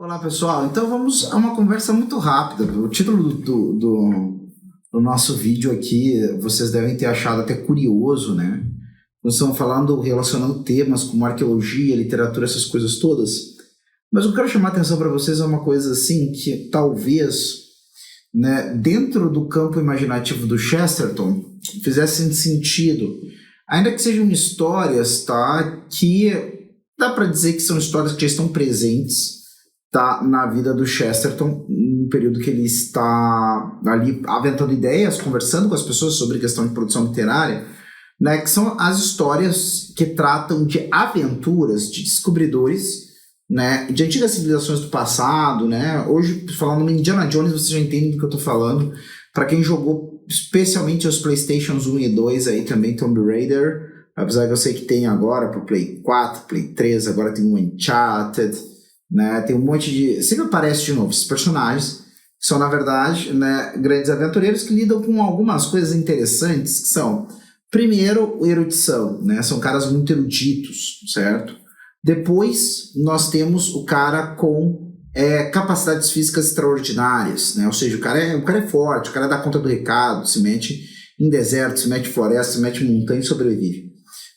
Olá, pessoal. Então vamos a uma conversa muito rápida. O título do nosso vídeo aqui, vocês devem ter achado até curioso, né? Nós estamos falando, relacionando temas como arqueologia, literatura, essas coisas todas. Mas eu quero chamar a atenção para vocês é uma coisa assim que talvez, né, dentro do campo imaginativo do Chesterton, fizesse sentido. Ainda que sejam histórias, tá, que dá para dizer que são histórias que já estão presentes, tá, na vida do Chesterton, no período que ele está ali aventando ideias, conversando com as pessoas sobre questão de produção literária, né, que são as histórias que tratam de aventuras de descobridores, né, de antigas civilizações do passado, né. Hoje, falando em Indiana Jones, você já entende do que eu estou falando. Para quem jogou especialmente os PlayStations 1 e 2, aí também Tomb Raider, apesar que eu sei que tem agora para o Play 4, Play 3, agora tem o Uncharted, né, tem um monte de... Sempre aparece de novo esses personagens, que são, na verdade, né, grandes aventureiros que lidam com algumas coisas interessantes, que são, primeiro, erudição, né, são caras muito eruditos, certo? Depois, nós temos o cara com capacidades físicas extraordinárias, né, ou seja, o cara é forte, o cara dá conta do recado, se mete em deserto, se mete em floresta, se mete em montanha e sobrevive.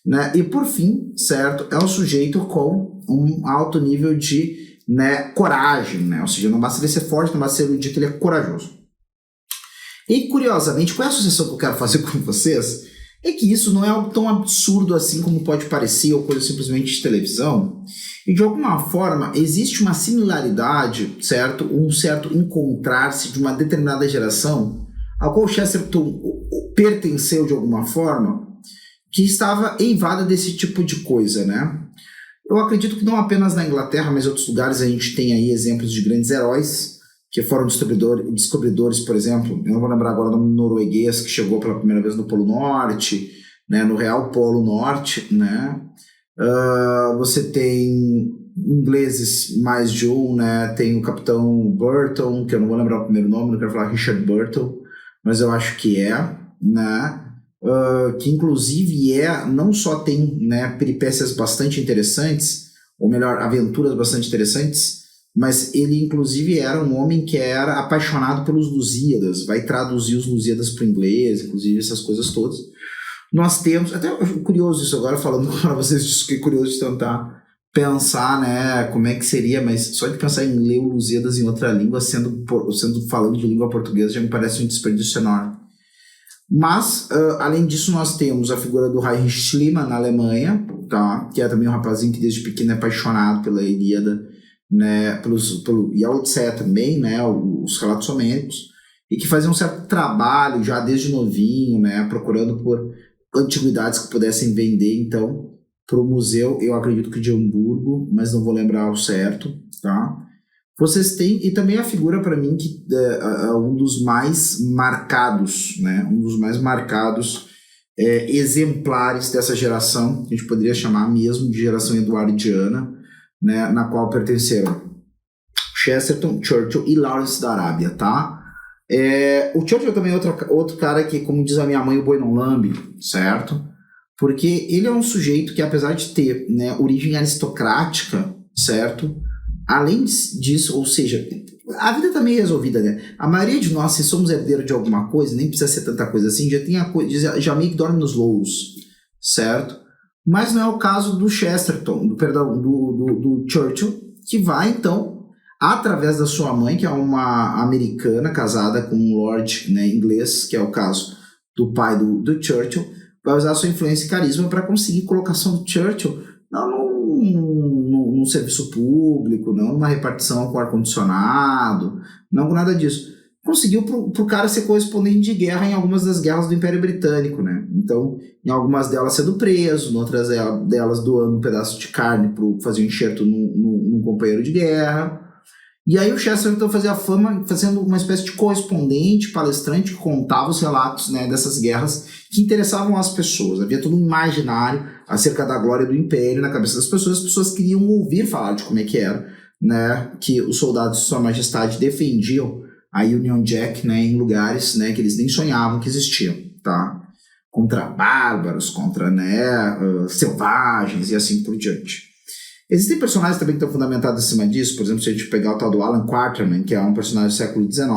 Né? E por fim, certo, é um sujeito com um alto nível de, né, coragem, né? Ou seja, não basta ele ser forte, não basta ser erudito, ele é corajoso. E curiosamente, qual é a associação que eu quero fazer com vocês? É que isso não é algo tão absurdo assim como pode parecer, ou coisa simplesmente de televisão. E de alguma forma existe uma similaridade, certo? Um certo encontrar-se de uma determinada geração ao qual Chesterton pertenceu de alguma forma, que estava eivada desse tipo de coisa, né? Eu acredito que não apenas na Inglaterra, mas em outros lugares a gente tem aí exemplos de grandes heróis que foram descobridores, por exemplo, eu não vou lembrar agora o nome norueguês que chegou pela primeira vez no Polo Norte, né, no Real Polo Norte, né? Você tem ingleses mais de um, né? Tem o Capitão Burton, que eu não vou lembrar o primeiro nome, não quero falar Richard Burton, mas eu acho que né? Que inclusive não só tem, né, peripécias bastante interessantes, ou melhor, aventuras bastante interessantes, mas ele inclusive era um homem que era apaixonado pelos Lusíadas, vai traduzir os Lusíadas para o inglês, inclusive essas coisas todas. Nós temos, até curioso isso agora, falando para vocês disso, que é curioso de tentar pensar, né, como é que seria, mas só de pensar em ler o Lusíadas em outra língua, sendo falando de língua portuguesa, já me parece um desperdício enorme. Mas, além disso, nós temos a figura do Heinrich Schliemann na Alemanha, tá? Que é também um rapazinho que desde pequeno é apaixonado pela Ilíada, né? E a Odisseia também, né? Os relatos homéricos, e que fazia um certo trabalho já desde novinho, né? Procurando por antiguidades que pudessem vender, então, para o museu, eu acredito que de Hamburgo, mas não vou lembrar ao certo, tá? Vocês têm, e também a figura para mim que é um dos mais marcados, né? Um dos mais marcados exemplares dessa geração, que a gente poderia chamar mesmo de geração eduardiana, né? Na qual pertenceram Chesterton, Churchill e Lawrence da Arábia, tá? O Churchill também é outro cara que, como diz a minha mãe, o boi não lambe, certo? Porque ele é um sujeito que, apesar de ter, né, origem aristocrática, certo? Além disso, ou seja, a vida tá meio resolvida, né? A maioria de nós, se somos herdeiros de alguma coisa, nem precisa ser tanta coisa assim, já tem a coisa, já meio que dorme nos louros, certo? Mas não é o caso do Chesterton, do Churchill, que vai, então, através da sua mãe, que é uma americana casada com um lord, né, inglês, que é o caso do pai do Churchill, vai usar sua influência e carisma para conseguir colocação do Churchill num serviço público, não numa repartição com ar-condicionado, não com nada disso. Conseguiu pro cara ser correspondente de guerra em algumas das guerras do Império Britânico, né? Então, em algumas delas sendo preso, em outras delas doando um pedaço de carne para fazer um enxerto num companheiro de guerra. E aí o Chesterton então fazia fama fazendo uma espécie de correspondente, palestrante, que contava os relatos, né, dessas guerras que interessavam as pessoas. Havia todo um imaginário acerca da glória do Império na cabeça das pessoas. As pessoas queriam ouvir falar de como é que era, né, que os soldados de Sua Majestade defendiam a Union Jack, né, em lugares, né, que eles nem sonhavam que existiam, tá? Contra bárbaros, contra, né, selvagens e assim por diante. Existem personagens também que estão fundamentados acima disso, por exemplo, se a gente pegar o tal do Alan Quatermain, que é um personagem do século XIX,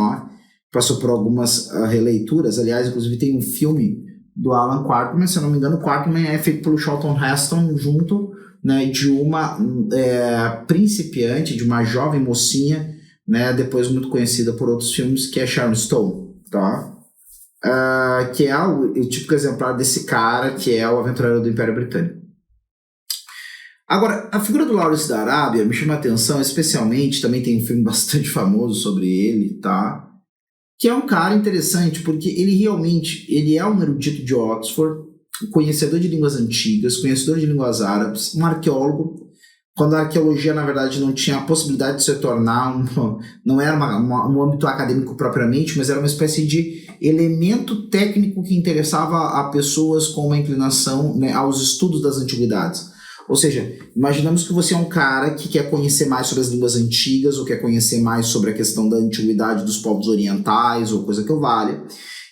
passou por algumas releituras, aliás, inclusive tem um filme do Alan Quatermain, se eu não me engano, o Quatermain é feito pelo Charlton Heston junto, né, de uma principiante, de uma jovem mocinha, né, depois muito conhecida por outros filmes, que é Sharon Stone, tá? Que é o típico exemplar desse cara, que é o aventureiro do Império Britânico. Agora, a figura do Lawrence da Arábia me chama a atenção, especialmente, também tem um filme bastante famoso sobre ele, tá? Que é um cara interessante, porque ele é um erudito de Oxford, conhecedor de línguas antigas, conhecedor de línguas árabes, um arqueólogo, quando a arqueologia, na verdade, não tinha a possibilidade de se tornar não era um âmbito acadêmico propriamente, mas era uma espécie de elemento técnico que interessava a pessoas com uma inclinação, né, aos estudos das antiguidades. Ou seja, imaginamos que você é um cara que quer conhecer mais sobre as línguas antigas, ou quer conhecer mais sobre a questão da antiguidade dos povos orientais, ou coisa que o valha,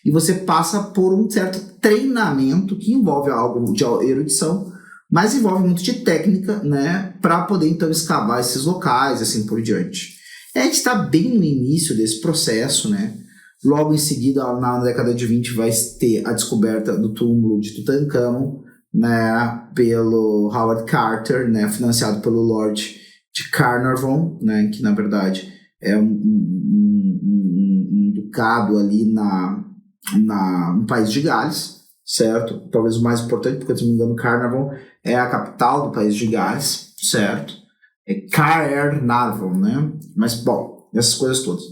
e você passa por um certo treinamento que envolve algo de erudição, mas envolve muito de técnica, né, para poder então escavar esses locais, assim por diante. A gente está bem no início desse processo, né? Logo em seguida, na década de 20, vai ter a descoberta do túmulo de Tutankhamon, né, pelo Howard Carter, né, financiado pelo Lord de Carnarvon, né, que na verdade é um ducado ali no país de Gales, certo? Talvez o mais importante, porque se não me engano, Carnarvon é a capital do país de Gales, certo? É Caernarvon, né? Mas, bom, essas coisas todas.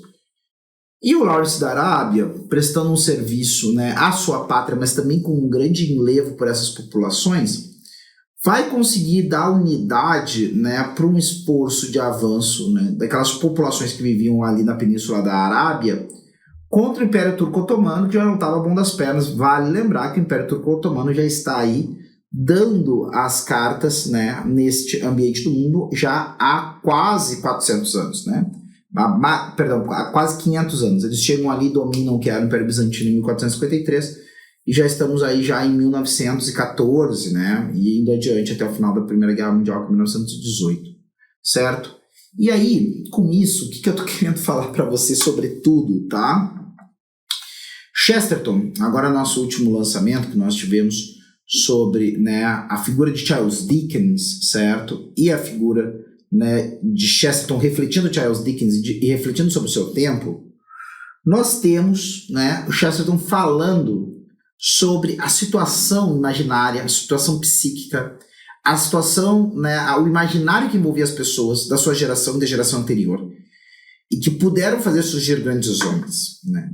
E o Lawrence da Arábia, prestando um serviço, né, à sua pátria, mas também com um grande enlevo por essas populações, vai conseguir dar unidade, né, para um esforço de avanço, né, daquelas populações que viviam ali na Península da Arábia contra o Império Turco-Otomano, que já não estava bom das pernas. Vale lembrar que o Império Turco-Otomano já está aí dando as cartas, né, neste ambiente do mundo já há quase 400 anos, né? Perdão, há quase 500 anos. Eles chegam ali e dominam o que era o Império Bizantino em 1453 e já estamos aí já em 1914, né? E indo adiante até o final da Primeira Guerra Mundial, que é 1918, certo? E aí, com isso, o que eu tô querendo falar para você sobre tudo, tá? Chesterton, agora nosso último lançamento que nós tivemos sobre, né, a figura de Charles Dickens, certo? E a figura, né, de Chesterton refletindo Charles Dickens e refletindo sobre o seu tempo, nós temos, né, o Chesterton falando sobre a situação imaginária, a situação psíquica, a situação, né, o imaginário que envolvia as pessoas da sua geração e da geração anterior e que puderam fazer surgir grandes homens, né?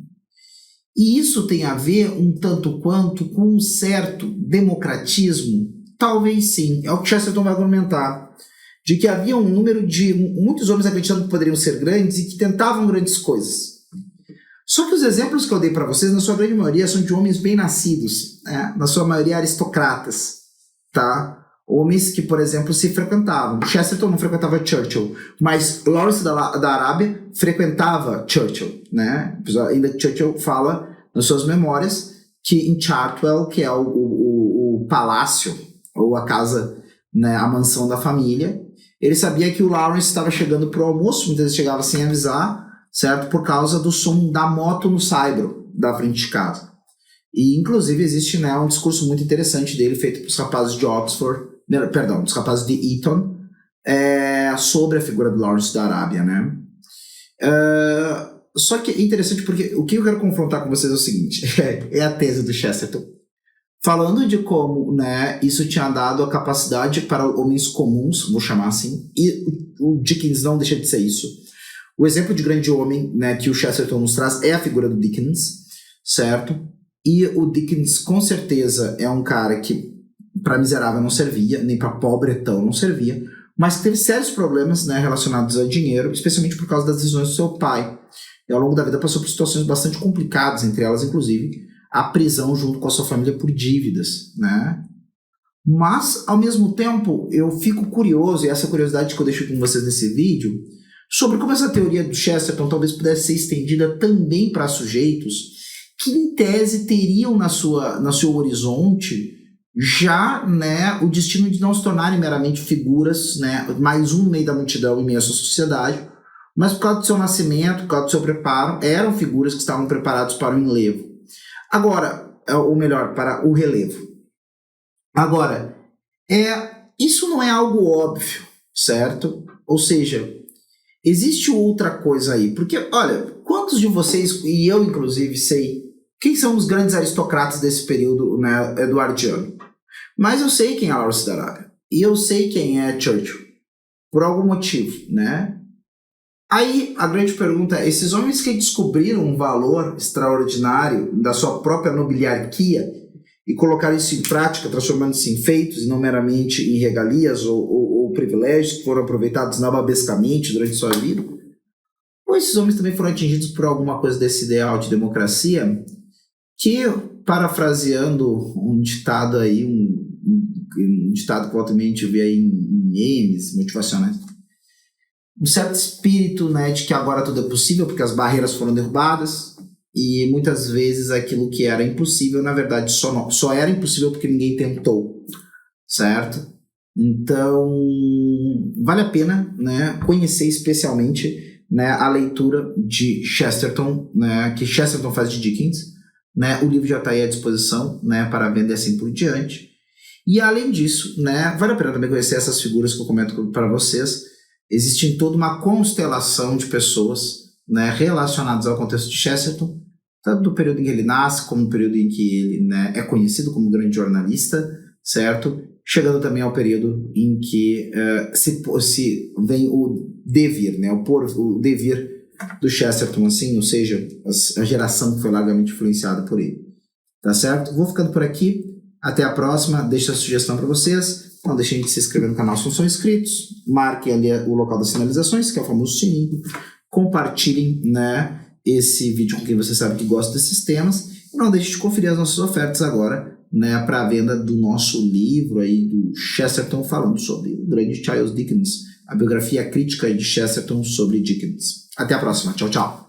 E isso tem a ver um tanto quanto com um certo democratismo? Talvez sim, é o que Chesterton vai argumentar, de que havia um número de muitos homens acreditando que poderiam ser grandes e que tentavam grandes coisas. Só que os exemplos que eu dei para vocês, na sua grande maioria, são de homens bem nascidos, né? Na sua maioria aristocratas, tá? Homens que, por exemplo, se frequentavam. Chesterton não frequentava Churchill, mas Lawrence da Arábia frequentava Churchill, né? Ainda Churchill fala nas suas memórias que em Chartwell, que é o palácio, ou a casa, né, a mansão da família, ele sabia que o Lawrence estava chegando para o almoço, muitas vezes chegava sem avisar, certo? Por causa do som da moto no saibro da frente de casa. E, inclusive, existe, né, um discurso muito interessante dele, feito para os rapazes de Oxford, perdão, os rapazes de Eton, sobre a figura do Lawrence da Arábia, né? Só que é interessante porque o que eu quero confrontar com vocês é o seguinte, é a tese do Chesterton, falando de como, né, isso tinha dado a capacidade para homens comuns, vou chamar assim, e o Dickens não deixa de ser isso. O exemplo de grande homem, né, que o Chesterton nos traz é a figura do Dickens, certo? E o Dickens, com certeza, é um cara que para miserável não servia, nem para pobretão não servia, mas que teve sérios problemas, né, relacionados a dinheiro, especialmente por causa das decisões do seu pai. E ao longo da vida passou por situações bastante complicadas, entre elas, inclusive, a prisão junto com a sua família por dívidas, né? Mas, ao mesmo tempo, eu fico curioso, e essa curiosidade que eu deixo com vocês nesse vídeo, sobre como essa teoria do Chesterton talvez pudesse ser estendida também para sujeitos que, em tese, teriam no seu horizonte, já, né, o destino de não se tornarem meramente figuras, né, mais um no meio da multidão em meio à sua sociedade, mas por causa do seu nascimento, por causa do seu preparo, eram figuras que estavam preparadas para o enlevo. Agora, ou melhor, para o relevo. Agora, isso não é algo óbvio, certo? Ou seja, existe outra coisa aí. Porque, olha, quantos de vocês, e eu inclusive sei, quem são os grandes aristocratas desse período, né, eduardiano? Mas eu sei quem é Lawrence da Arábia. E eu sei quem é Churchill. Por algum motivo, né? Aí a grande pergunta é, esses homens que descobriram um valor extraordinário da sua própria nobiliarquia e colocaram isso em prática, transformando-se em feitos e não meramente em regalias ou privilégios que foram aproveitados nababescamente durante sua vida, ou esses homens também foram atingidos por alguma coisa desse ideal de democracia que, parafraseando um ditado aí, um ditado que volta-mente vê aí em memes motivacionais, um certo espírito, né, de que agora tudo é possível porque as barreiras foram derrubadas e muitas vezes aquilo que era impossível, na verdade, só era impossível porque ninguém tentou, certo? Então, vale a pena, né, conhecer especialmente, né, a leitura de Chesterton, né, que Chesterton faz de Dickens, né, o livro já está aí à disposição, né, para venda e assim por diante. E além disso, né, vale a pena também conhecer essas figuras que eu comento para vocês. Existe toda uma constelação de pessoas, né, relacionadas ao contexto de Chesterton, tanto do período em que ele nasce, como no período em que ele, né, é conhecido como grande jornalista, certo? Chegando também ao período em que se vem o devir, né, o devir do Chesterton, assim, ou seja, a geração que foi largamente influenciada por ele. Tá certo? Vou ficando por aqui. Até a próxima. Deixo a sugestão para vocês. Não deixem de se inscrever no canal se não são inscritos. Marquem ali o local das sinalizações, que é o famoso sininho. Compartilhem, né, esse vídeo com quem você sabe que gosta desses temas. E não deixe de conferir as nossas ofertas agora, né, para a venda do nosso livro aí do Chesterton, falando sobre o grande Charles Dickens, a biografia crítica de Chesterton sobre Dickens. Até a próxima. Tchau, tchau.